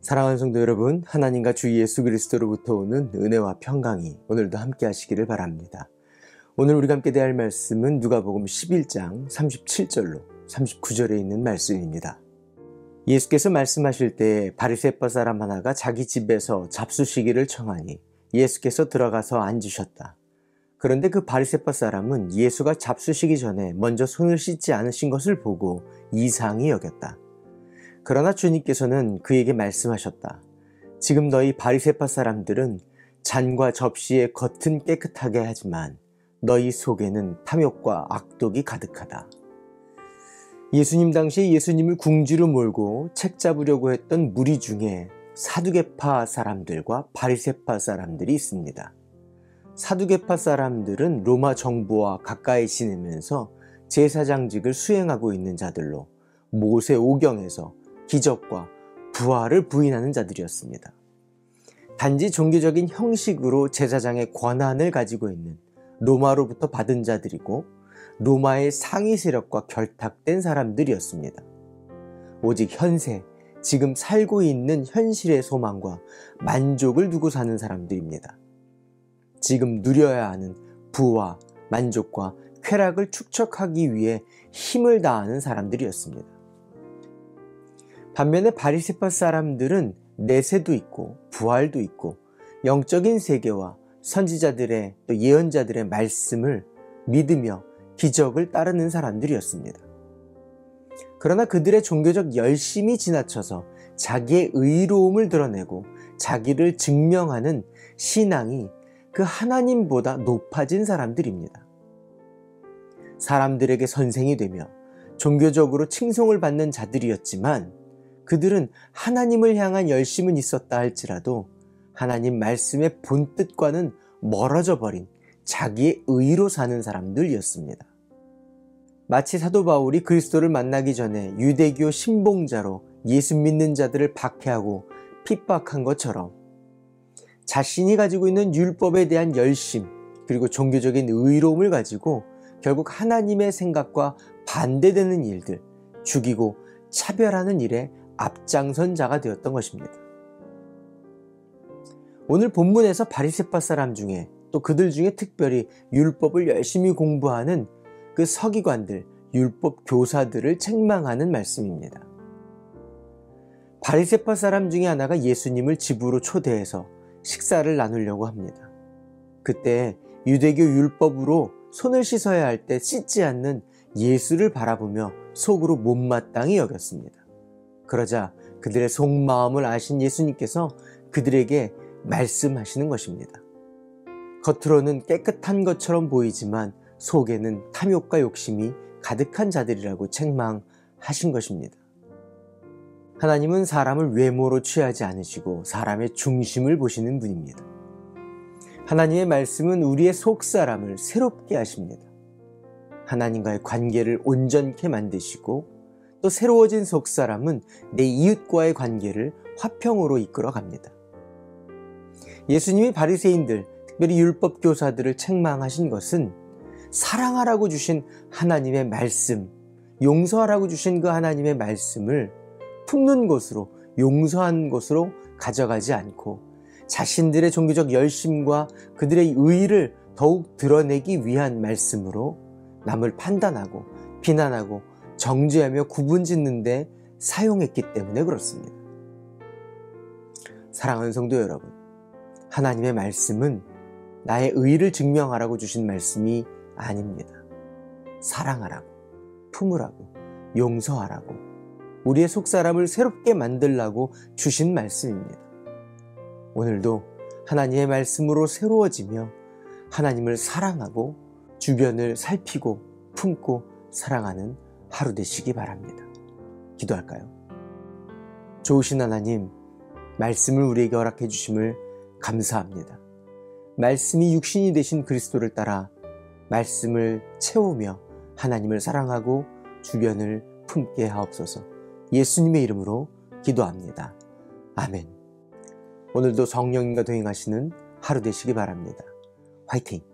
사랑하는 성도 여러분, 하나님과 주 예수 그리스도로부터 오는 은혜와 평강이 오늘도 함께 하시기를 바랍니다. 오늘 우리가 함께 대할 말씀은 누가복음 11장 37절로 39절에 있는 말씀입니다. 예수께서 말씀하실 때 바리새파 사람 하나가 자기 집에서 잡수시기를 청하니 예수께서 들어가서 앉으셨다. 그런데 그 바리새파 사람은 예수가 잡수시기 전에 먼저 손을 씻지 않으신 것을 보고 이상히 여겼다. 그러나 주님께서는 그에게 말씀하셨다. 지금 너희 바리새파 사람들은 잔과 접시의 겉은 깨끗하게 하지만 너희 속에는 탐욕과 악독이 가득하다. 예수님 당시에 예수님을 궁지로 몰고 책 잡으려고 했던 무리 중에 사두개파 사람들과 바리새파 사람들이 있습니다. 사두개파 사람들은 로마 정부와 가까이 지내면서 제사장직을 수행하고 있는 자들로 모세 오경에서 기적과 부활을 부인하는 자들이었습니다. 단지 종교적인 형식으로 제사장의 권한을 가지고 있는 로마로부터 받은 자들이고 로마의 상위 세력과 결탁된 사람들이었습니다. 오직 현세, 지금 살고 있는 현실의 소망과 만족을 두고 사는 사람들입니다. 지금 누려야 하는 부와 만족과 쾌락을 축적하기 위해 힘을 다하는 사람들이었습니다. 반면에 바리새파 사람들은 내세도 있고 부활도 있고 영적인 세계와 선지자들의 또 예언자들의 말씀을 믿으며 기적을 따르는 사람들이었습니다. 그러나 그들의 종교적 열심이 지나쳐서 자기의 의로움을 드러내고 자기를 증명하는 신앙이 그 하나님보다 높아진 사람들입니다. 사람들에게 선생이 되며 종교적으로 칭송을 받는 자들이었지만 그들은 하나님을 향한 열심은 있었다 할지라도 하나님 말씀의 본뜻과는 멀어져 버린 자기의 의로 사는 사람들이었습니다. 마치 사도 바울이 그리스도를 만나기 전에 유대교 신봉자로 예수 믿는 자들을 박해하고 핍박한 것처럼 자신이 가지고 있는 율법에 대한 열심 그리고 종교적인 의로움을 가지고 결국 하나님의 생각과 반대되는 일들, 죽이고 차별하는 일에 앞장선 자가 되었던 것입니다. 오늘 본문에서 바리새파 사람 중에 또 그들 중에 특별히 율법을 열심히 공부하는 그 서기관들, 율법 교사들을 책망하는 말씀입니다. 바리새파 사람 중에 하나가 예수님을 집으로 초대해서 식사를 나누려고 합니다. 그때 유대교 율법으로 손을 씻어야 할 때 씻지 않는 예수를 바라보며 속으로 못마땅히 여겼습니다. 그러자 그들의 속마음을 아신 예수님께서 그들에게 말씀하시는 것입니다. 겉으로는 깨끗한 것처럼 보이지만 속에는 탐욕과 욕심이 가득한 자들이라고 책망하신 것입니다. 하나님은 사람을 외모로 취하지 않으시고 사람의 중심을 보시는 분입니다. 하나님의 말씀은 우리의 속사람을 새롭게 하십니다. 하나님과의 관계를 온전케 만드시고 또 새로워진 속사람은 내 이웃과의 관계를 화평으로 이끌어 갑니다. 예수님이 바리새인들, 특별히 율법 교사들을 책망하신 것은 사랑하라고 주신 하나님의 말씀, 용서하라고 주신 그 하나님의 말씀을 품는 곳으로, 용서한 곳으로 가져가지 않고 자신들의 종교적 열심과 그들의 의의를 더욱 드러내기 위한 말씀으로 남을 판단하고 비난하고 정죄하며 구분짓는 데 사용했기 때문에 그렇습니다. 사랑하는 성도 여러분, 하나님의 말씀은 나의 의의를 증명하라고 주신 말씀이 아닙니다. 사랑하라고, 품으라고, 용서하라고, 우리의 속사람을 새롭게 만들라고 주신 말씀입니다. 오늘도 하나님의 말씀으로 새로워지며 하나님을 사랑하고 주변을 살피고 품고 사랑하는 하루 되시기 바랍니다. 기도할까요? 좋으신 하나님, 말씀을 우리에게 허락해 주심을 감사합니다. 말씀이 육신이 되신 그리스도를 따라 말씀을 채우며 하나님을 사랑하고 주변을 품게 하옵소서. 예수님의 이름으로 기도합니다. 아멘. 오늘도 성령님과 동행하시는 하루 되시기 바랍니다. 화이팅!